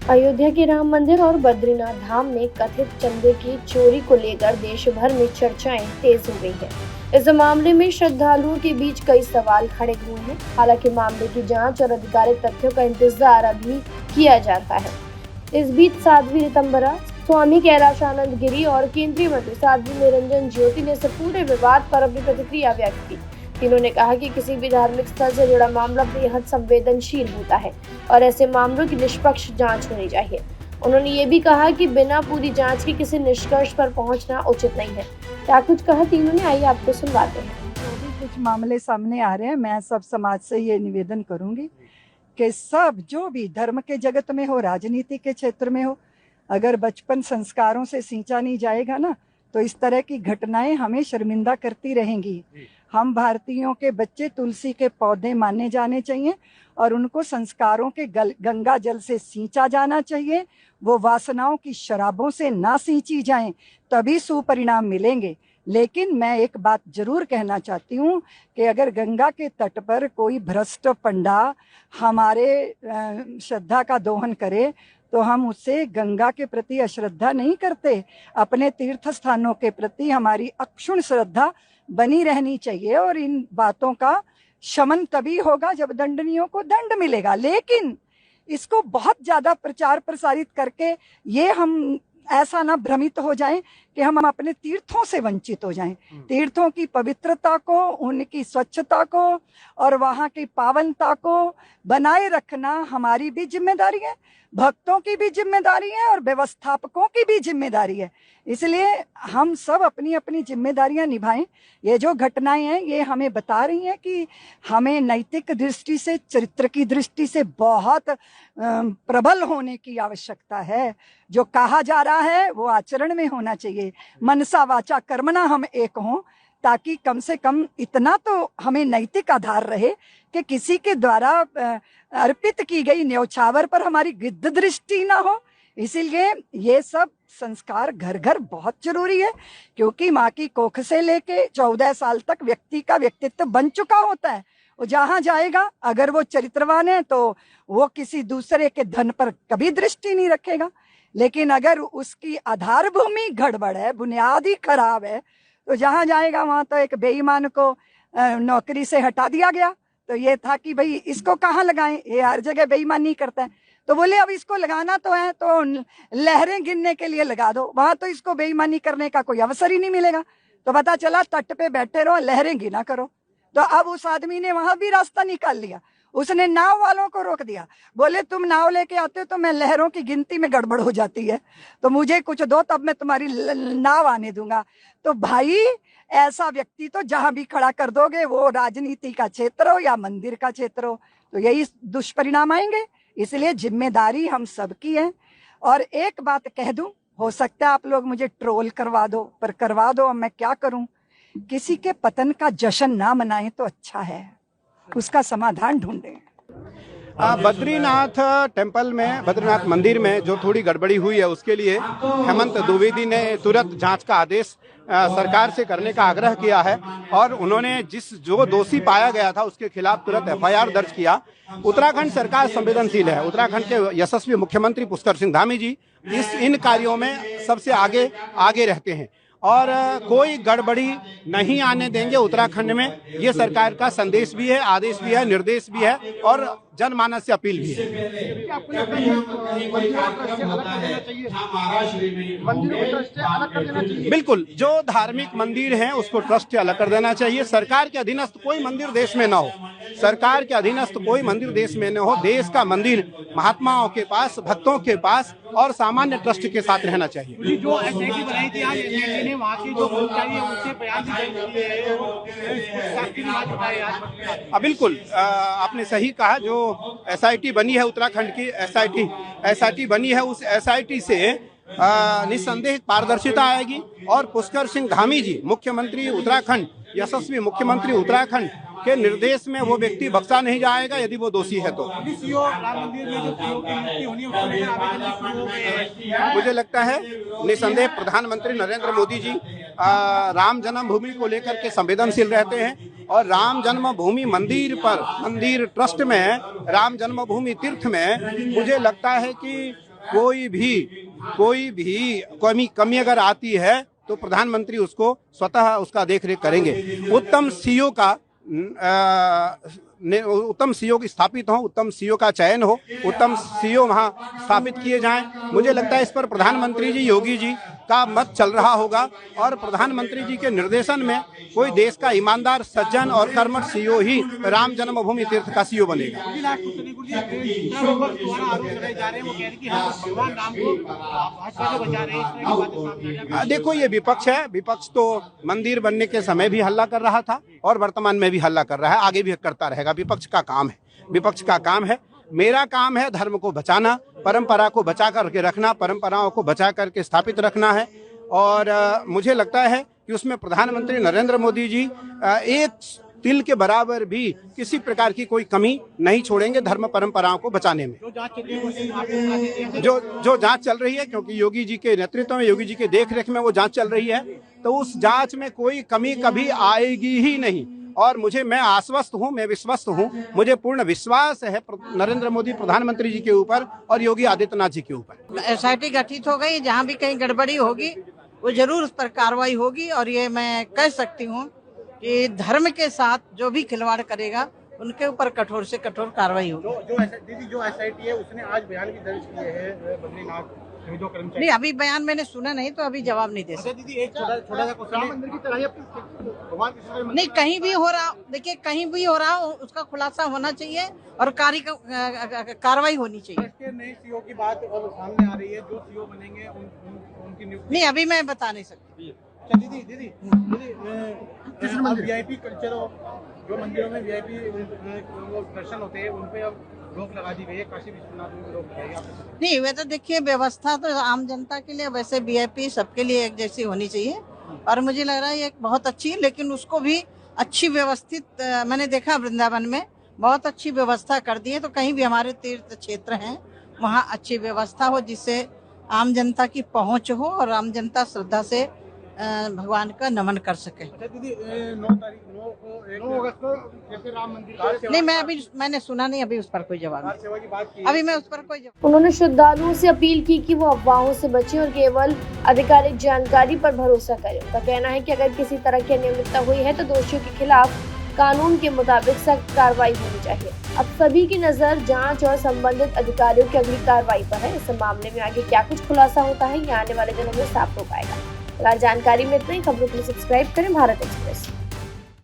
अयोध्या के राम मंदिर और बद्रीनाथ धाम में कथित चंदे की चोरी को लेकर देश भर में चर्चाएं तेज हो गई है। इस मामले में श्रद्धालुओं के बीच कई सवाल खड़े हुए हैं। हालांकि मामले की जांच और आधिकारिक तथ्यों का इंतजार अभी किया जा रहा है। इस बीच साध्वी ऋतंबरा, स्वामी कैलाशानंद गिरी और केंद्रीय मंत्री साध्वी निरंजन ज्योति ने इस पूरे विवाद पर अपनी प्रतिक्रिया व्यक्त की। तीनों ने कहा कि किसी भी धार्मिक स्थल से जुड़ा मामला बेहद संवेदनशील होता है और ऐसे मामलों की निष्पक्ष जांच होनी चाहिए। उन्होंने ये भी कहा कि बिना पूरी जांच के किसी निष्कर्ष पर पहुंचना उचित नहीं है। क्या कुछ कहा तीनों ने, आइए आपको सुनवाते हैं। जो भी कुछ मामले सामने आ रहे हैं, मैं सब समाज से ये निवेदन करूंगी कि सब जो भी धर्म के जगत में हो, राजनीति के क्षेत्र में हो, अगर बचपन संस्कारों से सींचा नहीं जाएगा ना, तो इस तरह की घटनाएं हमें शर्मिंदा करती रहेंगी। हम भारतीयों के बच्चे तुलसी के पौधे माने जाने चाहिए और उनको संस्कारों के गंगा जल से सींचा जाना चाहिए। वो वासनाओं की शराबों से ना सींची जाएं, तभी सुपरिणाम मिलेंगे। लेकिन मैं एक बात जरूर कहना चाहती हूँ कि अगर गंगा के तट पर कोई भ्रष्ट पंडा हमारे श्रद्धा का दोहन करे तो हम उससे गंगा के प्रति अश्रद्धा नहीं करते। अपने तीर्थ स्थानों के प्रति हमारी अक्षुण्ण श्रद्धा बनी रहनी चाहिए और इन बातों का शमन तभी होगा जब दंडनीयों को दंड मिलेगा। लेकिन इसको बहुत ज्यादा प्रचार प्रसारित करके ये हम ऐसा ना भ्रमित हो जाएं कि हम अपने तीर्थों से वंचित हो जाएं। तीर्थों की पवित्रता को, उनकी स्वच्छता को और वहां की पावनता को बनाए रखना हमारी भी जिम्मेदारी है, भक्तों की भी जिम्मेदारी है और व्यवस्थापकों की भी जिम्मेदारी है। इसलिए हम सब अपनी अपनी जिम्मेदारियां निभाएं। ये जो घटनाएं हैं ये हमें बता रही हैं कि हमें नैतिक दृष्टि से, चरित्र की दृष्टि से बहुत प्रबल होने की आवश्यकता है। जो कहा जा रहा है वो आचरण में होना चाहिए। मनसा वाचा कर्मणा हम एक हों, ताकि कम से कम इतना तो हमें नैतिक आधार रहे कि किसी के द्वारा अर्पित की गई न्यौछावर पर हमारी गिद्ध दृष्टि ना हो। इसीलिए ये सब संस्कार घर घर बहुत जरूरी है, क्योंकि माँ की कोख से लेके 14 साल तक व्यक्ति का व्यक्तित्व बन चुका होता है। वो जहां जाएगा, अगर वो चरित्रवान है तो वो किसी दूसरे के धन पर कभी दृष्टि नहीं रखेगा। लेकिन अगर उसकी आधार भूमि गड़बड़ है, बुनियाद ही खराब है, तो जहां जाएगा वहां तो एक बेईमान को नौकरी से हटा दिया गया। तो ये था कि भाई इसको कहाँ लगाएं, ये हर जगह बेईमानी करता है। तो बोले अब इसको लगाना तो है तो लहरें गिनने के लिए लगा दो, वहां तो इसको बेईमानी करने का कोई अवसर ही नहीं मिलेगा। तो पता चला तट पे बैठे रहो, लहरें गिना करो। तो अब उस आदमी ने वहां भी रास्ता निकाल लिया। उसने नाव वालों को रोक दिया, बोले तुम नाव लेके आते हो तो मैं लहरों की गिनती में गड़बड़ हो जाती है, तो मुझे कुछ दो तब मैं तुम्हारी नाव आने दूंगा। तो भाई ऐसा व्यक्ति तो जहां भी खड़ा कर दोगे, वो राजनीति का क्षेत्र हो या मंदिर का क्षेत्र हो, तो यही दुष्परिणाम आएंगे। इसलिए जिम्मेदारी हम सबकी है। और एक बात कह दूं, हो सकता है आप लोग मुझे ट्रोल करवा दो, पर करवा दो, अब मैं क्या करूं। किसी के पतन का जश्न ना मनाएं तो अच्छा है, उसका समाधान ढूंढें। बद्रीनाथ टेम्पल में, बद्रीनाथ मंदिर में जो थोड़ी गड़बड़ी हुई है उसके लिए हेमंत द्विवेदी ने तुरंत जांच का आदेश सरकार से करने का आग्रह किया है और उन्होंने जो दोषी पाया गया था उसके खिलाफ तुरंत एफआईआर दर्ज किया। उत्तराखंड सरकार संवेदनशील है। उत्तराखंड के यशस्वी मुख्यमंत्री पुष्कर सिंह धामी जी इन कार्यों में सबसे आगे रहते हैं और कोई गड़बड़ी नहीं आने देंगे उत्तराखंड में। ये सरकार का संदेश भी है, आदेश भी है, निर्देश भी है और जनमानस से अपील भी है। बिल्कुल, जो धार्मिक मंदिर हैं उसको ट्रस्ट से अलग कर देना चाहिए। सरकार के अधीनस्थ कोई मंदिर देश में न हो, सरकार के अधीनस्थ कोई मंदिर देश में न हो। देश का मंदिर महात्माओं के पास, भक्तों के पास और सामान्य ट्रस्ट के साथ रहना चाहिए। जो एसआईटी बनाई थी आज एसआईटी ने, वहाँ की जो कर्मचारी है उनसे बयान बिल्कुल, आपने सही कहा। जो एसआईटी बनी है उत्तराखंड की, एसआईटी बनी है, उस एसआईटी से निस्संदेह पारदर्शिता आएगी और पुष्कर सिंह धामी जी मुख्यमंत्री उत्तराखंड, यशस्वी मुख्यमंत्री उत्तराखंड के निर्देश में वो व्यक्ति बख्शा नहीं जाएगा यदि वो दोषी है तो। मुझे लगता है निस्संदेह प्रधानमंत्री नरेंद्र मोदी जी राम जन्मभूमि को लेकर के संवेदनशील रहते हैं और राम जन्मभूमि मंदिर पर, मंदिर ट्रस्ट में, राम जन्मभूमि तीर्थ में मुझे लगता है कि कोई भी कमी अगर आती है तो प्रधानमंत्री उसको स्वतः उसका देखरेख करेंगे। उत्तम सीईओ की स्थापित हो, उत्तम सीईओ का चयन हो, उत्तम सीईओ वहां स्थापित किए जाएं। मुझे लगता है इस पर प्रधानमंत्री जी, योगी जी का मत चल रहा होगा और प्रधानमंत्री जी के निर्देशन में कोई देश का ईमानदार, सज्जन और कर्मठ सीईओ ही राम जन्मभूमि तीर्थ का सीईओ बनेगा। देखो, ये विपक्ष है। विपक्ष तो मंदिर बनने के समय भी हल्ला कर रहा था और वर्तमान में भी हल्ला कर रहा है, आगे भी करता रहेगा। विपक्ष का काम है, विपक्ष का काम है। मेरा काम है धर्म को बचाना, परंपरा को बचा करके रखना, परंपराओं को बचा करके स्थापित रखना है। और मुझे लगता है कि उसमें प्रधानमंत्री नरेंद्र मोदी जी एक तिल के बराबर भी किसी प्रकार की कोई कमी नहीं छोड़ेंगे धर्म परंपराओं को बचाने में। जो जांच चल रही है, क्योंकि योगी जी के नेतृत्व में, योगी जी के देखरेख में वो जांच चल रही है, तो उस जांच में कोई कमी कभी आएगी ही नहीं। और मैं आश्वस्त हूँ, मैं विश्वस्त हूँ, मुझे पूर्ण विश्वास है नरेंद्र मोदी प्रधानमंत्री जी के ऊपर और योगी आदित्यनाथ जी के ऊपर। एसआईटी गठित हो गई, जहाँ भी कहीं गड़बड़ी होगी वो जरूर उस पर कार्रवाई होगी। और ये मैं कह सकती हूँ कि धर्म के साथ जो भी खिलवाड़ करेगा उनके ऊपर कठोर से कठोर कार्रवाई होगी। जो एसआईटी है उसने आज बयान भी दर्ज किए हैं बद्रीनाथ जो कर्मचारी। नहीं, अभी बयान मैंने सुना नहीं तो अभी जवाब नहीं दे सकते। दीदी, एक छोटा सा क्वेश्चन, मंदिर की तरह भगवान कृष्ण नहीं, कहीं भी हो रहा, देखिए कहीं भी हो रहा उसका खुलासा होना चाहिए और कार्रवाई होनी चाहिए। इसके नए सीईओ की बात और सामने आ रही है, जो सीईओ बनेंगे उनकी नियुक्ति। नहीं, अभी मैं बता नहीं सकती। अच्छा दीदी, वीआईपी कल्चर, जो मंदिरों में वीआईपी दर्शन होते हैं उन पे अब रोक लगा दी गई है। काशी विश्वनाथ में रोक लगाई है। नहीं, वे तो देखिए व्यवस्था तो आम जनता के लिए, वैसे वीआईपी सबके लिए एक जैसी होनी चाहिए। और मुझे लग रहा है ये बहुत अच्छी है, लेकिन उसको भी अच्छी व्यवस्थित, मैंने देखा वृंदावन में बहुत अच्छी व्यवस्था कर दी है। तो कहीं भी हमारे तीर्थ क्षेत्र हैं वहाँ अच्छी व्यवस्था हो, जिससे आम जनता की पहुँच हो और आम जनता श्रद्धा से भगवान का नमन कर सके। अच्छा दीदी, 9 अगस्त को जैसे राम मंदिर नहीं, मैंने सुना नहीं, अभी उस पर कोई जवाब नहीं। सेवा की बात की, अभी मैं उस पर कोई जवाब। उन्होंने श्रद्धालुओं से अपील की कि वो अफवाहों से बचें और केवल आधिकारिक जानकारी पर भरोसा करें। उनका कहना है कि अगर किसी तरह की अनियमितता हुई है तो दोषियों के खिलाफ कानून के मुताबिक सख्त कार्रवाई होनी चाहिए। अब सभी की नजर जांच और संबंधित अधिकारियों की अगली कार्रवाई पर है। इस मामले में आगे क्या कुछ खुलासा होता है, ये आने वाले दिनों में साफ हो पाएगा। फिलहाल जानकारी में इतना ही। खबरों के लिए सब्सक्राइब करें भारत एक्सप्रेस।